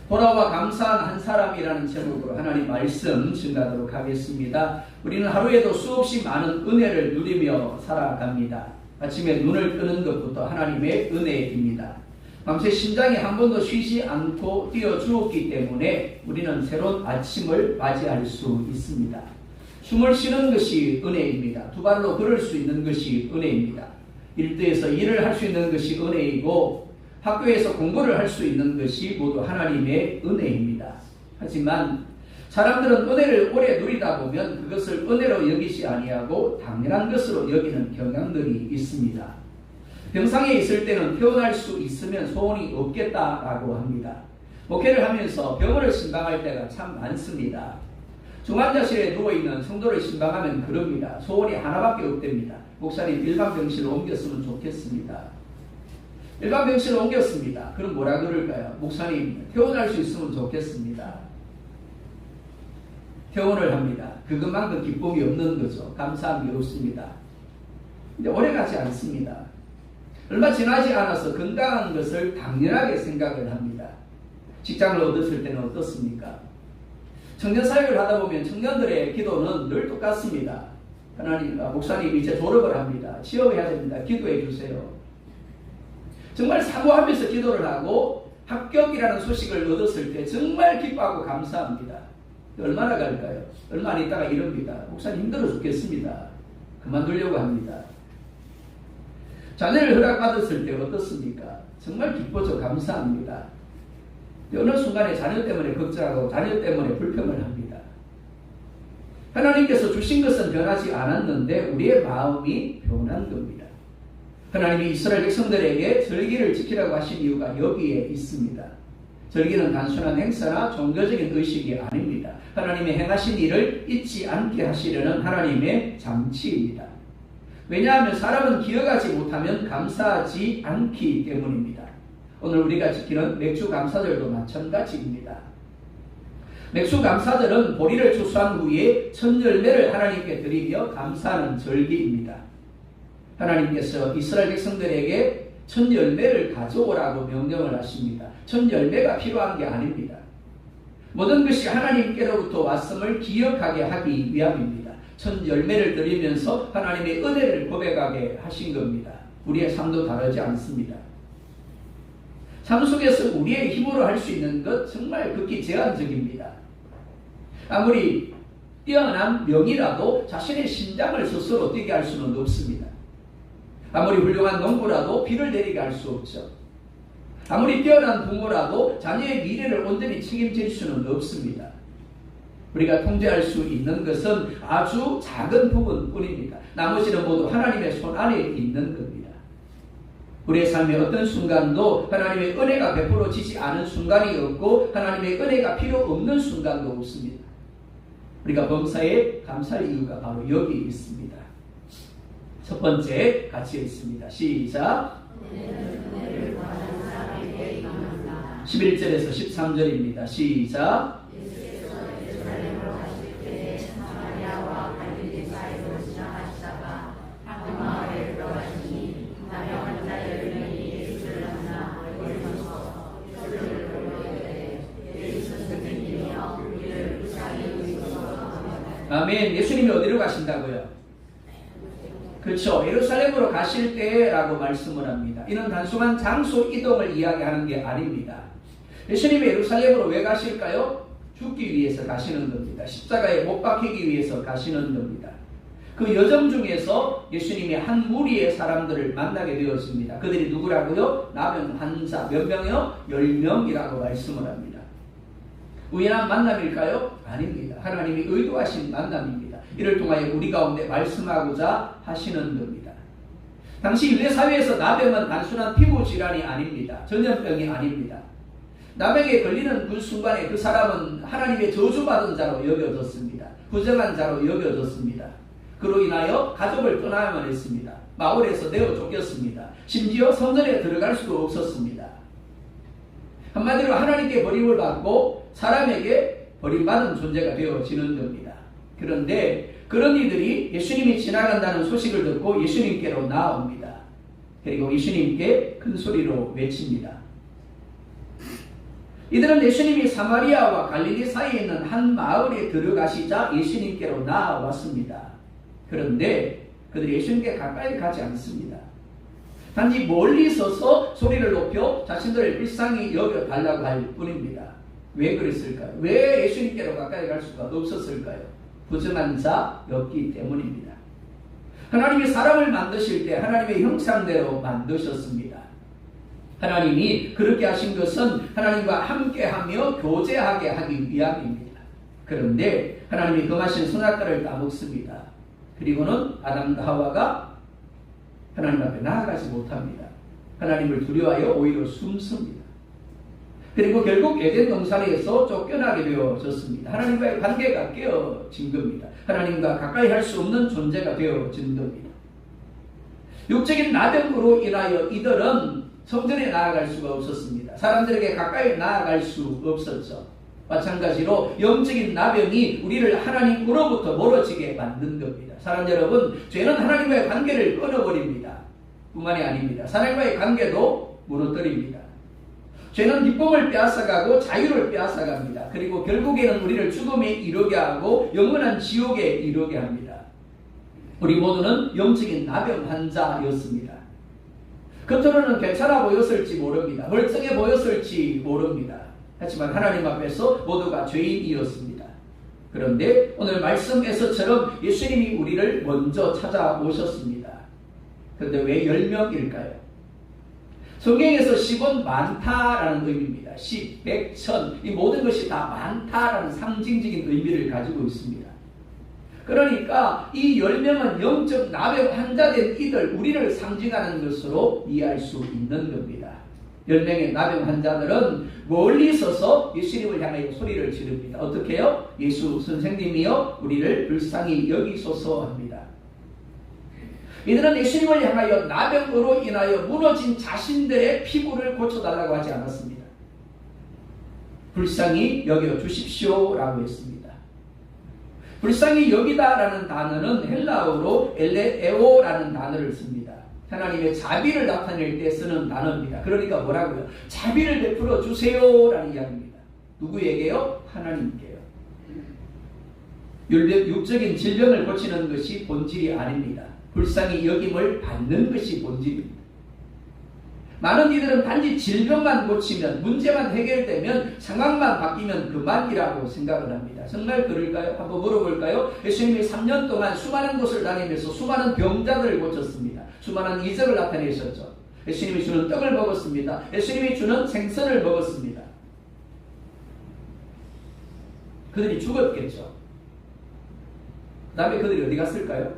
돌아와 감사한 한 사람이라는 제목으로 하나님 말씀 증가하도록 하겠습니다. 우리는 하루에도 수없이 많은 은혜를 누리며 살아갑니다. 아침에 눈을 뜨는 것부터 하나님의 은혜입니다. 밤새 심장이 한 번도 쉬지 않고 뛰어주었기 때문에 우리는 새로운 아침을 맞이할 수 있습니다. 숨을 쉬는 것이 은혜입니다. 두 발로 걸을 수 있는 것이 은혜입니다. 일터에서 일을 할 수 있는 것이 은혜이고 학교에서 공부를 할 수 있는 것이 모두 하나님의 은혜입니다. 하지만 사람들은 은혜를 오래 누리다 보면 그것을 은혜로 여기지 아니하고 당연한 것으로 여기는 경향들이 있습니다. 병상에 있을 때는 퇴원할 수 있으면 소원이 없겠다라고 합니다. 목회를 하면서 병원을 신방할 때가 참 많습니다. 중환자실에 누워있는 성도를 신방하면 그럽니다. 소원이 하나밖에 없답니다. 목사님 일반 병실로 옮겼으면 좋겠습니다. 일반 병실로 옮겼습니다. 그럼 뭐라 그럴까요? 목사님 퇴원할 수 있으면 좋겠습니다. 퇴원을 합니다. 그것만큼 기쁨이 없는 거죠. 감사함이 없습니다. 근데 오래가지 않습니다. 얼마 지나지 않아서 건강한 것을 당연하게 생각을 합니다. 직장을 얻었을 때는 어떻습니까? 청년 사역을 하다 보면 청년들의 기도는 늘 똑같습니다. 하나님, 목사님 이제 졸업을 합니다. 취업해야 됩니다. 기도해 주세요. 정말 사모하면서 기도를 하고 합격이라는 소식을 얻었을 때 정말 기뻐하고 감사합니다. 얼마나 갈까요? 얼마 안 있다가 이럽니다. 목사님 힘들어 죽겠습니다. 그만두려고 합니다. 자녀를 허락받았을 때 어떻습니까? 정말 기쁘죠. 감사합니다. 어느 순간에 자녀 때문에 걱정하고 자녀 때문에 불평을 합니다. 하나님께서 주신 것은 변하지 않았는데 우리의 마음이 변한 겁니다. 하나님이 이스라엘 백성들에게 절기를 지키라고 하신 이유가 여기에 있습니다. 절기는 단순한 행사나 종교적인 의식이 아닙니다. 하나님의 행하신 일을 잊지 않게 하시려는 하나님의 장치입니다. 왜냐하면 사람은 기억하지 못하면 감사하지 않기 때문입니다. 오늘 우리가 지키는 맥주 감사절도 마찬가지입니다. 맥주 감사절은 보리를 추수한 후에 첫 열매를 하나님께 드리며 감사하는 절기입니다. 하나님께서 이스라엘 백성들에게 첫 열매를 가져오라고 명령을 하십니다. 첫 열매가 필요한 게 아닙니다. 모든 것이 하나님께로부터 왔음을 기억하게 하기 위함입니다. 첫 열매를 드리면서 하나님의 은혜를 고백하게 하신 겁니다. 우리의 삶도 다르지 않습니다. 삶 속에서 우리의 힘으로 할 수 있는 것 정말 극히 제한적입니다. 아무리 뛰어난 명이라도 자신의 심장을 스스로 뛰게 할 수는 없습니다. 아무리 훌륭한 농부라도 비를 내리게 할 수 없죠. 아무리 뛰어난 부모라도 자녀의 미래를 온전히 책임질 수는 없습니다. 우리가 통제할 수 있는 것은 아주 작은 부분뿐입니다. 나머지는 모두 하나님의 손 안에 있는 겁니다. 우리의 삶의 어떤 순간도 하나님의 은혜가 베풀어지지 않은 순간이 없고 하나님의 은혜가 필요 없는 순간도 없습니다. 우리가 범사에 감사할 이유가 바로 여기 있습니다. 첫 번째 같이 읽습니다. 시작. 11절에서 13절입니다. 시작. 아멘. 예수님이 어디로 가신다고요? 그렇죠. 예루살렘으로 가실 때라고 말씀을 합니다. 이는 단순한 장소 이동을 이야기하는 게 아닙니다. 예수님이 예루살렘으로 왜 가실까요? 죽기 위해서 가시는 겁니다. 십자가에 못 박히기 위해서 가시는 겁니다. 그 여정 중에서 예수님이 한 무리의 사람들을 만나게 되었습니다. 그들이 누구라고요? 나병 환자 몇 명이요? 10명이라고 말씀을 합니다. 우연한 만남일까요? 아닙니다. 하나님이 의도하신 만남입니다. 이를 통하여 우리 가운데 말씀하고자 하시는 겁니다. 당시 유대 사회에서 나병은 단순한 피부 질환이 아닙니다. 전염병이 아닙니다. 나병에 걸리는 그 순간에 그 사람은 하나님의 저주받은 자로 여겨졌습니다. 부정한 자로 여겨졌습니다. 그로 인하여 가족을 떠나야만 했습니다. 마을에서 내어 쫓겼습니다. 심지어 성전에 들어갈 수도 없었습니다. 한마디로 하나님께 버림을 받고 사람에게 버림받은 존재가 되어지는 겁니다. 그런데 그런 이들이 예수님이 지나간다는 소식을 듣고 예수님께로 나옵니다. 그리고 예수님께 큰 소리로 외칩니다. 이들은 예수님이 사마리아와 갈릴리 사이에 있는 한 마을에 들어가시자 예수님께로 나아왔습니다. 그런데 그들이 예수님께 가까이 가지 않습니다. 단지 멀리 서서 소리를 높여 자신들을 불쌍히 여겨달라고 할 뿐입니다. 왜 그랬을까요? 왜 예수님께로 가까이 갈 수가 없었을까요? 부정한 자였기 때문입니다. 하나님이 사람을 만드실 때 하나님의 형상대로 만드셨습니다. 하나님이 그렇게 하신 것은 하나님과 함께하며 교제하게 하기 위함입니다. 그런데 하나님이 금하신 선악과를 따먹습니다. 그리고는 아담과 하와가 하나님 앞에 나아가지 못합니다. 하나님을 두려워하여 오히려 숨습니다. 그리고 결국 에덴 동산에서 쫓겨나게 되어졌습니다. 하나님과의 관계가 깨어진 겁니다. 하나님과 가까이 할 수 없는 존재가 되어진 겁니다. 육적인 나병으로 인하여 이들은 성전에 나아갈 수가 없었습니다. 사람들에게 가까이 나아갈 수 없었죠. 마찬가지로 영적인 나병이 우리를 하나님으로부터 멀어지게 만든 겁니다. 사랑 여러분, 죄는 하나님과의 관계를 끊어버립니다. 뿐만이 아닙니다. 사람과의 관계도 무너뜨립니다. 죄는 기쁨을 빼앗아가고 자유를 빼앗아갑니다. 그리고 결국에는 우리를 죽음에 이르게 하고 영원한 지옥에 이르게 합니다. 우리 모두는 영적인 나병 환자였습니다. 겉으로는 괜찮아 보였을지 모릅니다. 멀쩡해 보였을지 모릅니다. 하지만 하나님 앞에서 모두가 죄인이었습니다. 그런데 오늘 말씀에서처럼 예수님이 우리를 먼저 찾아오셨습니다. 그런데 왜 10명일까요? 성경에서 10은 많다라는 의미입니다. 10, 100, 1000 이 모든 것이 다 많다라는 상징적인 의미를 가지고 있습니다. 그러니까 이 10명은 영적 나병 환자된 이들, 우리를 상징하는 것으로 이해할 수 있는 겁니다. 10명의 나병 환자들은 멀리 서서 예수님을 향하여 소리를 지릅니다. 어떻게 해요? 예수 선생님이여 우리를 불쌍히 여기소서 합니다. 이들은 예수님을 향하여 나병으로 인하여 무너진 자신들의 피부를 고쳐달라고 하지 않았습니다. 불쌍히 여겨주십시오 라고 했습니다. 불쌍히 여기다라는 단어는 헬라어로 엘레에오라는 단어를 씁니다. 하나님의 자비를 나타낼 때 쓰는 단어입니다. 그러니까 뭐라고요? 자비를 베풀어 주세요라는 이야기입니다. 누구에게요? 하나님께요. 육적인 질병을 고치는 것이 본질이 아닙니다. 불쌍히 여김을 받는 것이 본질입니다. 많은 이들은 단지 질병만 고치면, 문제만 해결되면, 상황만 바뀌면 그만이라고 생각을 합니다. 정말 그럴까요? 한번 물어볼까요? 예수님이 3년 동안 수많은 곳을 다니면서 수많은 병자들을 고쳤습니다. 수많은 이적을 나타내셨죠. 예수님이 주는 떡을 먹었습니다. 예수님이 주는 생선을 먹었습니다. 그들이 죽었겠죠. 그 다음에 그들이 어디 갔을까요?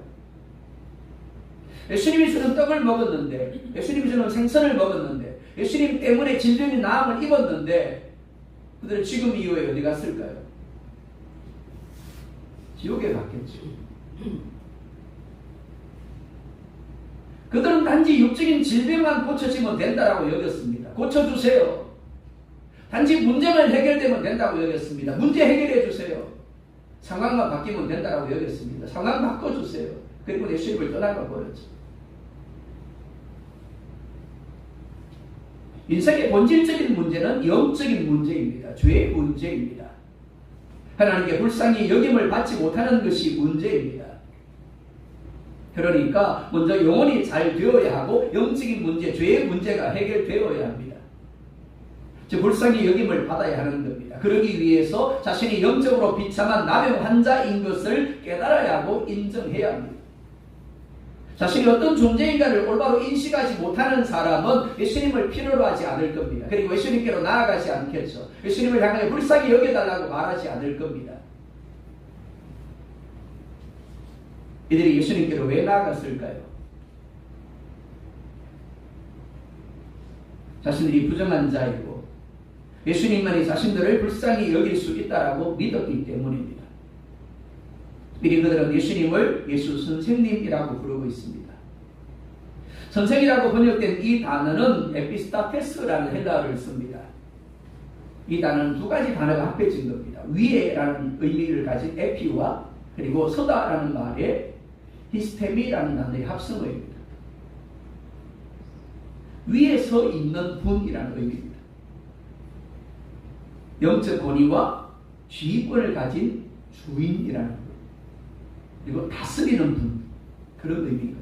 예수님이 주는 떡을 먹었는데, 예수님이 주는 생선을 먹었는데, 예수님 때문에 질병이 나음을 입었는데, 그들은 지금 이후에 어디 갔을까요? 지옥에 갔겠죠. 그들은 단지 육적인 질병만 고쳐지면 된다라고 여겼습니다. 고쳐주세요. 단지 문제만 해결되면 된다고 여겼습니다. 문제 해결해 주세요. 상황만 바뀌면 된다라고 여겼습니다. 상황 바꿔주세요. 그리고 예수님을 떠나가 버렸죠. 인생의 본질적인 문제는 영적인 문제입니다. 죄의 문제입니다. 하나님께 불쌍히 여김을 받지 못하는 것이 문제입니다. 그러니까 먼저 영혼이 잘 되어야 하고 영적인 문제, 죄의 문제가 해결되어야 합니다. 즉 불쌍히 여김을 받아야 하는 겁니다. 그러기 위해서 자신이 영적으로 비참한 나병 환자인 것을 깨달아야 하고 인정해야 합니다. 자신이 어떤 존재인가를 올바로 인식하지 못하는 사람은 예수님을 필요로 하지 않을 겁니다. 그리고 예수님께로 나아가지 않겠죠. 예수님을 향하여 불쌍히 여겨달라고 말하지 않을 겁니다. 이들이 예수님께로 왜 나아갔을까요? 자신들이 부정한 자이고 예수님만이 자신들을 불쌍히 여길 수 있다라고 믿었기 때문입니다. 미리 그들은 예수님을 예수 선생님이라고 부르고 있습니다. 선생이라고 번역된 이 단어는 에피스타테스라는 헬라어를 씁니다. 이 단어는 두 가지 단어가 합해진 겁니다. 위에라는 의미를 가진 에피와 그리고 서다라는 말에 히스테미라는 단어의 합성어입니다. 위에 서 있는 분이라는 의미입니다. 영적 권위와 지휘권을 가진 주인이라는 것. 그리고 다스리는 분. 그런 의미거든요.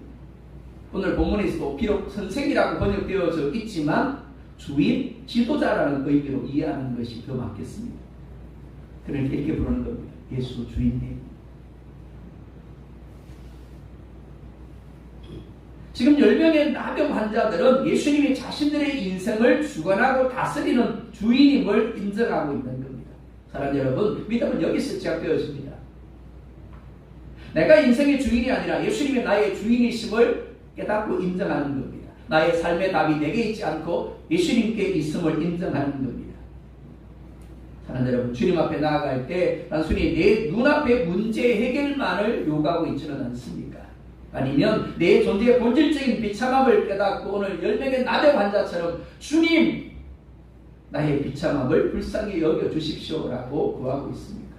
오늘 본문에서도 비록 선생이라고 번역되어져 있지만 주인, 지도자라는 의미로 이해하는 것이 더 맞겠습니다. 그러니까 이렇게 부르는 겁니다. 예수 주인님. 지금 10명의 나병 환자들은 예수님이 자신들의 인생을 주관하고 다스리는 주인임을 인정하고 있는 겁니다. 사랑 여러분, 믿음은 여기서 시작되어집니다. 내가 인생의 주인이 아니라 예수님이 나의 주인이심을 깨닫고 인정하는 겁니다. 나의 삶의 답이 내게 있지 않고 예수님께 있음을 인정하는 겁니다. 사랑 여러분, 주님 앞에 나아갈 때 단순히 내 눈앞의 문제 해결만을 요구하고 있지는 않습니까? 아니면 내 존재의 본질적인 비참함을 깨닫고 오늘 10명의 나병 환자처럼 주님, 나의 비참함을 불쌍히 여겨주십시오라고 구하고 있습니까?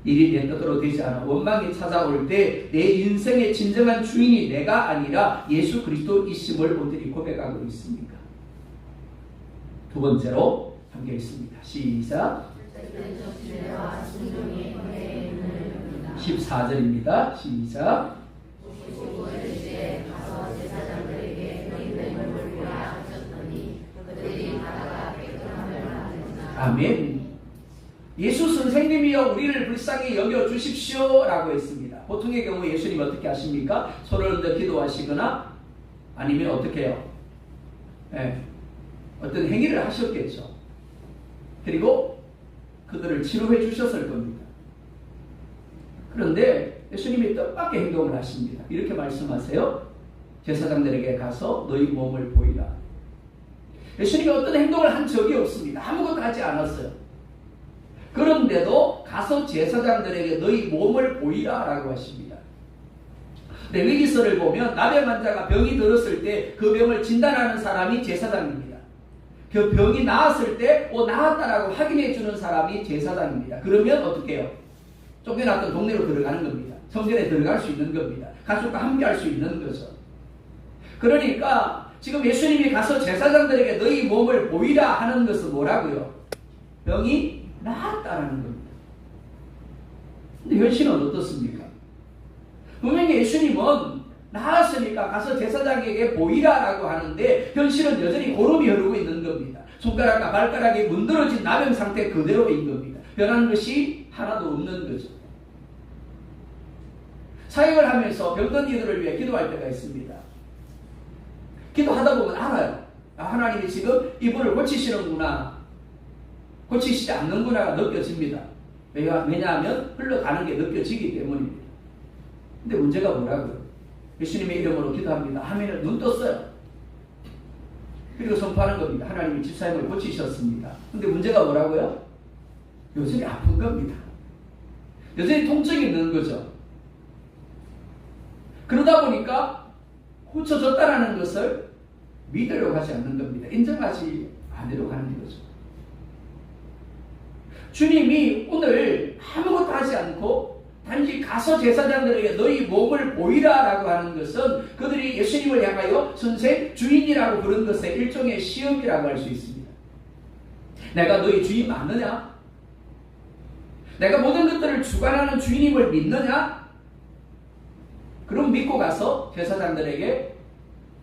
일이 내 뜻대로 되지 않아 원망이 찾아올 때 내 인생의 진정한 주인이 내가 아니라 예수 그리스도이심을 오늘이 고백하고 있습니까? 두 번째로 함께 읽습니다. 시작. 14절입니다. 시작. 아멘. 예수 선생님이여 우리를 불쌍히 여겨주십시오 라고 했습니다. 보통의 경우 예수님 어떻게 하십니까? 손을 얹어 기도하시거나 아니면 어떻게 해요? 어떤 행위를 하셨겠죠. 그리고 그들을 치료해 주셨을 겁니다. 그런데 예수님이 뜻밖의 행동을 하십니다. 이렇게 말씀하세요. 제사장들에게 가서 너희 몸을 보이라. 예수님이 어떤 행동을 한 적이 없습니다. 아무것도 하지 않았어요. 그런데도 가서 제사장들에게 너희 몸을 보이라 라고 하십니다. 레위기서를 보면 나병 환자가 병이 들었을 때 그 병을 진단하는 사람이 제사장입니다. 그 병이 나았을 때 나았다라고 확인해 주는 사람이 제사장입니다. 그러면 어떻게 해요? 쫓겨났던 동네로 들어가는 겁니다. 성전에 들어갈 수 있는 겁니다. 가족과 함께 할 수 있는 거죠. 그러니까 지금 예수님이 가서 제사장들에게 너희 몸을 보이라 하는 것은 뭐라고요? 병이 나았다라는 겁니다. 근데 현실은 어떻습니까? 분명히 예수님은 나았으니까 가서 제사장에게 보이라라고 하는데 현실은 여전히 고름이 흐르고 있는 겁니다. 손가락과 발가락이 문드러진 나병 상태 그대로인 겁니다. 변한 것이 하나도 없는 거죠. 사역을 하면서 병든 이들을 위해 기도할 때가 있습니다. 기도하다 보면 알아요. 하나님이 지금 이분을 고치시는구나, 고치시지 않는구나가 느껴집니다. 왜냐하면 흘러가는 게 느껴지기 때문입니다. 근데 문제가 뭐라고요? 예수님의 이름으로 기도합니다. 하면은 눈 떴어요. 그리고 선포하는 겁니다. 하나님이 집사님을 고치셨습니다. 근데 문제가 뭐라고요? 여전히 아픈 겁니다. 여전히 통증이 있는 거죠. 그러다 보니까 고쳐졌다라는 것을 믿으려고 하지 않는 겁니다. 인정하지 않으려고 하는 거죠. 주님이 오늘 아무것도 하지 않고 단지 가서 제사장들에게 너희 몸을 보이라라고 하는 것은 그들이 예수님을 향하여 선생, 주인이라고 부른 것의 일종의 시험이라고 할 수 있습니다. 내가 너희 주인 맞느냐? 내가 모든 것들을 주관하는 주인임을 믿느냐? 그럼 믿고 가서 제사장들에게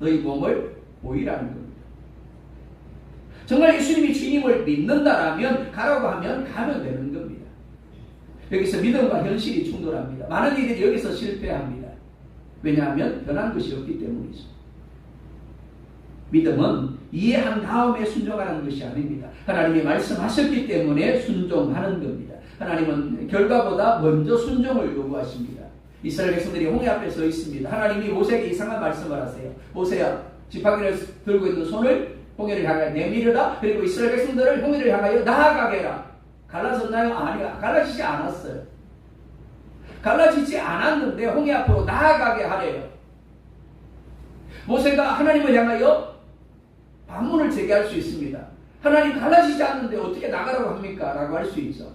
너희 몸을 보이라는 겁니다. 정말 예수님이 주님을 믿는다라면 가라고 하면 가면 되는 겁니다. 여기서 믿음과 현실이 충돌합니다. 많은 이들이 여기서 실패합니다. 왜냐하면 변한 것이 없기 때문이죠. 믿음은 이해한 다음에 순종하는 것이 아닙니다. 하나님이 말씀하셨기 때문에 순종하는 겁니다. 하나님은 결과보다 먼저 순종을 요구하십니다. 이스라엘 백성들이 홍해 앞에 서 있습니다. 하나님이 모세에게 이상한 말씀을 하세요. 모세야, 지팡이를 들고 있는 손을 홍해를 향하여 내밀으라. 그리고 이스라엘 백성들을 홍해를 향하여 나아가게 해라. 갈라졌나요? 아니요. 갈라지지 않았어요. 갈라지지 않았는데 홍해 앞으로 나아가게 하래요. 모세가 하나님을 향하여 반문을 제기할 수 있습니다. 하나님 갈라지지 않는데 어떻게 나가라고 합니까? 라고 할 수 있죠.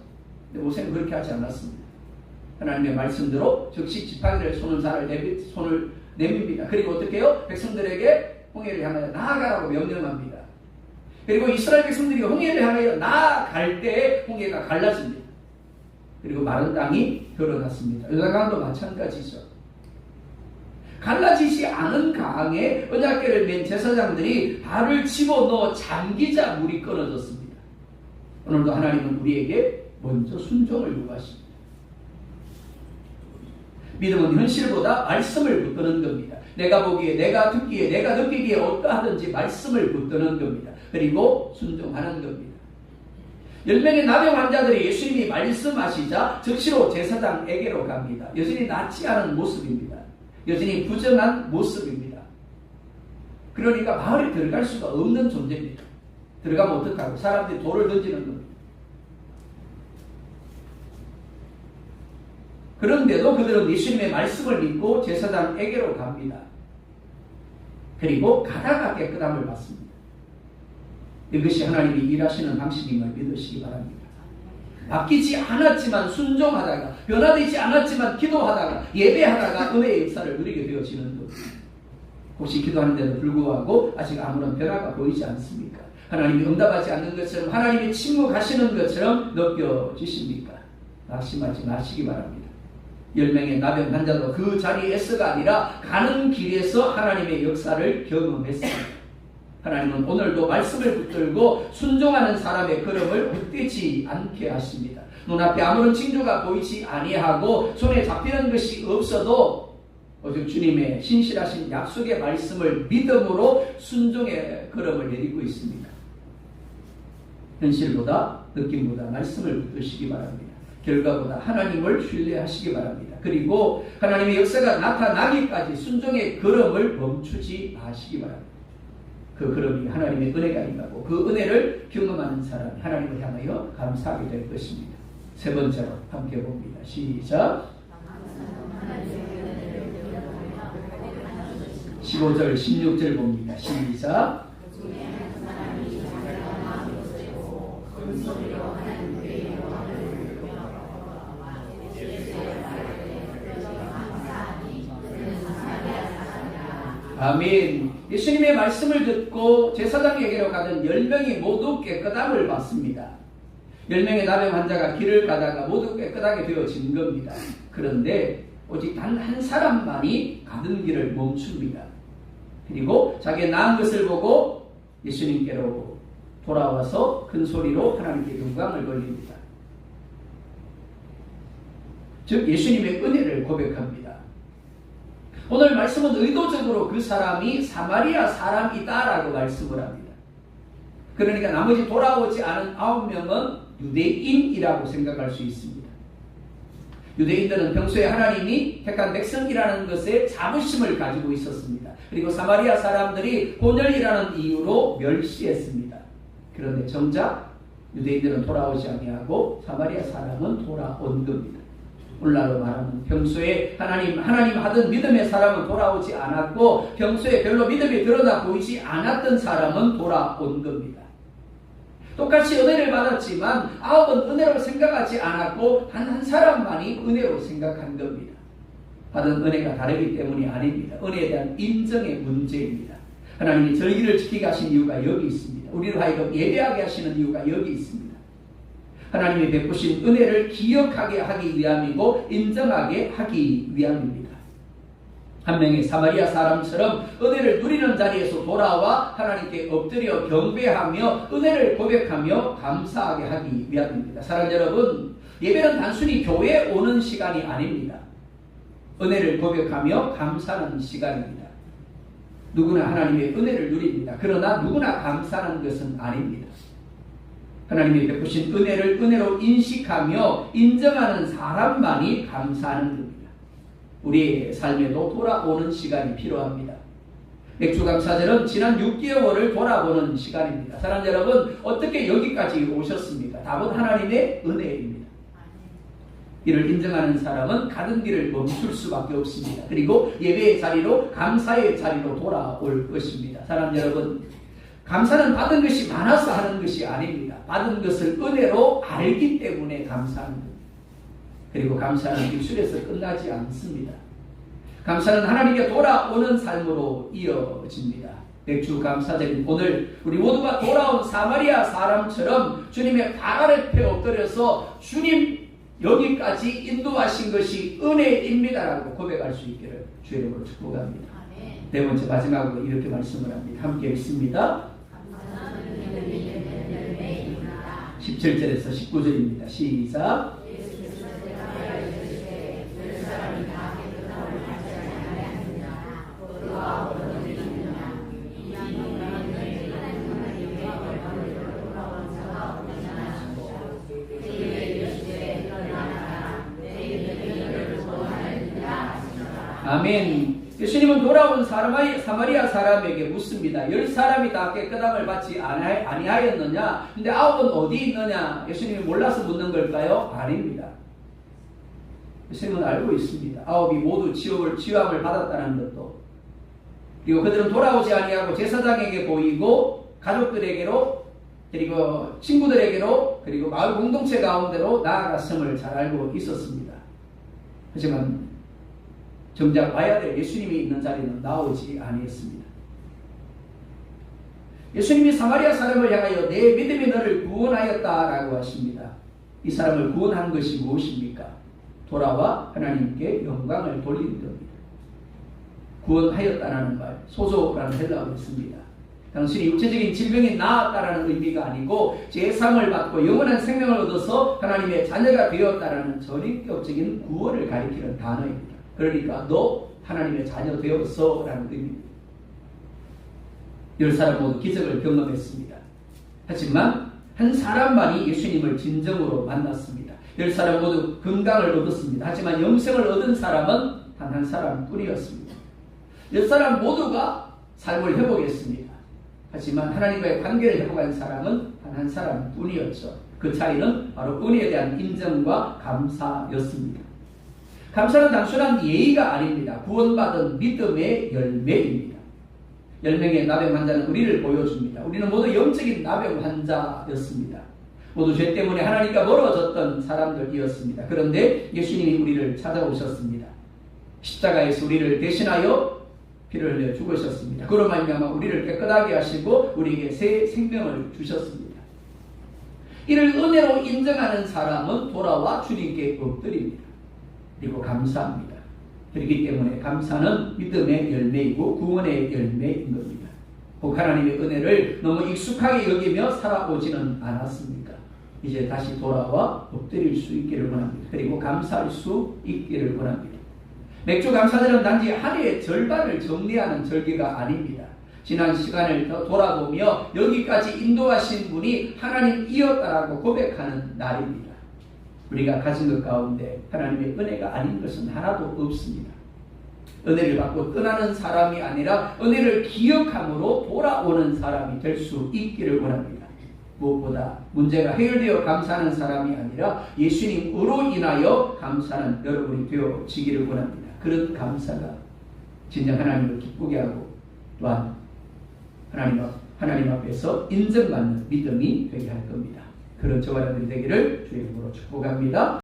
근데 모세는 그렇게 하지 않았습니다. 하나님의 말씀대로 즉시 지팡이를 손을 내밉니다. 그리고 어떻게 해요? 백성들에게 홍해를 향하여 나아가라고 명령합니다. 그리고 이스라엘 백성들이 홍해를 향하여 나아갈 때 홍해가 갈라집니다. 그리고 마른 땅이 드러났습니다. 요단강도 마찬가지죠. 갈라지지 않은 강에 언약궤를 맨 제사장들이 발을 집어넣어 잠기자 물이 끊어졌습니다. 오늘도 하나님은 우리에게 먼저 순종을 요구하십니다. 믿음은 현실보다 말씀을 붙드는 겁니다. 내가 보기에, 내가 듣기에, 내가 느끼기에 어떠하든지 말씀을 붙드는 겁니다. 그리고 순종하는 겁니다. 10명의 나병 환자들이 예수님이 말씀하시자 즉시로 제사장에게로 갑니다. 여전히 낫지 않은 모습입니다. 여전히 부정한 모습입니다. 그러니까 마을에 들어갈 수가 없는 존재입니다. 들어가면 어떡하고 사람들이 돌을 던지는 겁니다. 그런데도 그들은 예수님의 말씀을 믿고 제사장에게로 갑니다. 그리고 가다가 깨끗함을 받습니다. 이것이 하나님이 일하시는 방식임을 믿으시기 바랍니다. 바뀌지 않았지만 순종하다가, 변화되지 않았지만 기도하다가, 예배하다가 은혜의 역사를 누리게 되어지는 것. 혹시 기도하는데도 불구하고 아직 아무런 변화가 보이지 않습니까? 하나님이 응답하지 않는 것처럼, 하나님이 침묵하시는 것처럼 느껴지십니까? 낙심하지 마시기 바랍니다. 10명의 나병 환자도 그 자리에서가 아니라 가는 길에서 하나님의 역사를 경험했습니다. 하나님은 오늘도 말씀을 붙들고 순종하는 사람의 걸음을 헛되지 않게 하십니다. 눈앞에 아무런 징조가 보이지 아니하고 손에 잡히는 것이 없어도 오직 주님의 신실하신 약속의 말씀을 믿음으로 순종의 걸음을 내딛고 있습니다. 현실보다 느낌보다 말씀을 붙드시기 바랍니다. 결과보다 하나님을 신뢰하시기 바랍니다. 그리고 하나님의 역사가 나타나기까지 순종의 걸음을 멈추지 마시기 바랍니다. 그 걸음이 하나님의 은혜가 임하고 그 은혜를 경험하는 사람이 하나님을 향하여 감사하게 될 것입니다. 세 번째로 함께 봅니다. 시작. 15절 16절 봅니다. 시작. 아멘. 예수님의 말씀을 듣고 제사장에게로 가던 10명이 모두 깨끗함을 받습니다. 10명의 나병 환자가 길을 가다가 모두 깨끗하게 되어진 겁니다. 그런데 오직 단 한 사람만이 가던 길을 멈춥니다. 그리고 자기의 나은 것을 보고 예수님께로 돌아와서 큰 소리로 하나님께 영광을 돌립니다. 즉 예수님의 은혜를 고백합니다. 오늘 말씀은 의도적으로 그 사람이 사마리아 사람이다라고 말씀을 합니다. 그러니까 나머지 돌아오지 않은 9명은 유대인이라고 생각할 수 있습니다. 유대인들은 평소에 하나님이 택한 백성이라는 것에 자부심을 가지고 있었습니다. 그리고 사마리아 사람들이 혼혈이라는 이유로 멸시했습니다. 그런데 정작 유대인들은 돌아오지 아니하고 사마리아 사람은 돌아온 겁니다. 오늘날로 말하면 평소에 하나님 하던 믿음의 사람은 돌아오지 않았고 평소에 별로 믿음이 드러나 보이지 않았던 사람은 돌아온 겁니다. 똑같이 은혜를 받았지만 9은 은혜로 생각하지 않았고 단 한 사람만이 은혜로 생각한 겁니다. 받은 은혜가 다르기 때문이 아닙니다. 은혜에 대한 인정의 문제입니다. 하나님이 절기를 지키게 하신 이유가 여기 있습니다. 우리를 하여금 예배하게 하시는 이유가 여기 있습니다. 하나님이 베푸신 은혜를 기억하게 하기 위함이고 인정하게 하기 위함입니다. 한 명의 사마리아 사람처럼 은혜를 누리는 자리에서 돌아와 하나님께 엎드려 경배하며 은혜를 고백하며 감사하게 하기 위함입니다. 사랑하는 여러분, 예배는 단순히 교회에 오는 시간이 아닙니다. 은혜를 고백하며 감사하는 시간입니다. 누구나 하나님의 은혜를 누립니다. 그러나 누구나 감사하는 것은 아닙니다. 하나님이 베푸신 은혜를 은혜로 인식하며 인정하는 사람만이 감사하는 겁니다. 우리의 삶에도 돌아오는 시간이 필요합니다. 맥주감사절은 지난 6개월을 돌아보는 시간입니다. 사랑하는 여러분, 어떻게 여기까지 오셨습니까? 답은 하나님의 은혜입니다. 이를 인정하는 사람은 가던 길을 멈출 수밖에 없습니다. 그리고 예배의 자리로, 감사의 자리로 돌아올 것입니다. 사랑하는 여러분, 감사는 받은 것이 많아서 하는 것이 아닙니다. 받은 것을 은혜로 알기 때문에 감사하는 겁니다. 그리고 감사는 입술에서 끝나지 않습니다. 감사는 하나님께 돌아오는 삶으로 이어집니다. 맥주 감사절인 오늘 우리 모두가 돌아온 사마리아 사람처럼 주님의 발 아래 펴 엎드려서 주님 여기까지 인도하신 것이 은혜입니다라고 고백할 수 있기를 주의 이름으로 축복합니다. 네 번째 마지막으로 이렇게 말씀을 합니다. 함께 읽습니다. 17절에서 19절입니다. 시작. 아멘. 예수님은 돌아온 사마리아 사람에게 묻습니다. 10사람이 다 깨끗함을 받지 아니하였느냐? 근데 9은 어디 있느냐? 예수님이 몰라서 묻는 걸까요? 아닙니다. 예수님은 알고 있습니다. 9이 모두 치유함을 받았다는 것도, 그리고 그들은 돌아오지 아니하고 제사장에게 보이고 가족들에게로, 그리고 친구들에게로, 그리고 마을 공동체 가운데로 나아갔음을 잘 알고 있었습니다. 하지만 정작 와야 될 예수님이 있는 자리는 나오지 아니했습니다. 예수님이 사마리아 사람을 향하여 내 믿음이 너를 구원하였다라고 하십니다. 이 사람을 구원한 것이 무엇입니까? 돌아와 하나님께 영광을 돌리는 겁니다. 구원하였다라는 말, 소조라는 헬라어로 있습니다. 당신이 육체적인 질병이 나았다라는 의미가 아니고 제사함을 받고 영원한 생명을 얻어서 하나님의 자녀가 되었다라는 전인격적인 구원을 가리키는 단어입니다. 그러니까 너 하나님의 자녀 되었어 라는 의미입니다. 10사람 모두 기적을 경험했습니다. 하지만 한 사람만이 예수님을 진정으로 만났습니다. 10사람 모두 건강을 얻었습니다. 하지만 영생을 얻은 사람은 단 한 사람뿐이었습니다. 10사람 모두가 삶을 회복했습니다. 하지만 하나님과의 관계를 회복한 사람은 단 한 사람뿐이었죠. 그 차이는 바로 은혜에 대한 인정과 감사였습니다. 감사는 단순한 예의가 아닙니다. 구원받은 믿음의 열매입니다. 10명의 나병 환자는 우리를 보여줍니다. 우리는 모두 영적인 나병 환자였습니다. 모두 죄 때문에 하나님과 멀어졌던 사람들이었습니다. 그런데 예수님이 우리를 찾아오셨습니다. 십자가에서 우리를 대신하여 피를 흘려 죽으셨습니다. 그로 말미암아 우리를 깨끗하게 하시고 우리에게 새 생명을 주셨습니다. 이를 은혜로 인정하는 사람은 돌아와 주님께 엎드립니다. 그리고 감사합니다. 그렇기 때문에 감사는 믿음의 열매이고 구원의 열매인 겁니다. 혹 하나님의 은혜를 너무 익숙하게 여기며 살아오지는 않았습니까? 이제 다시 돌아와 엎드릴 수 있기를 원합니다. 그리고 감사할 수 있기를 원합니다. 맥주 감사절은 단지 한 해의 절반을 정리하는 절기가 아닙니다. 지난 시간을 돌아보며 여기까지 인도하신 분이 하나님이었다라고 고백하는 날입니다. 우리가 가진 것 가운데 하나님의 은혜가 아닌 것은 하나도 없습니다. 은혜를 받고 떠나는 사람이 아니라 은혜를 기억함으로 돌아오는 사람이 될 수 있기를 원합니다. 무엇보다 문제가 해결되어 감사하는 사람이 아니라 예수님으로 인하여 감사하는 여러분이 되어지기를 원합니다. 그런 감사가 진정 하나님을 기쁘게 하고 또한 하나님 앞에서 인정받는 믿음이 되게 할 겁니다. 그런 저와 여러분이 되기를 주의 이름으로 축복합니다.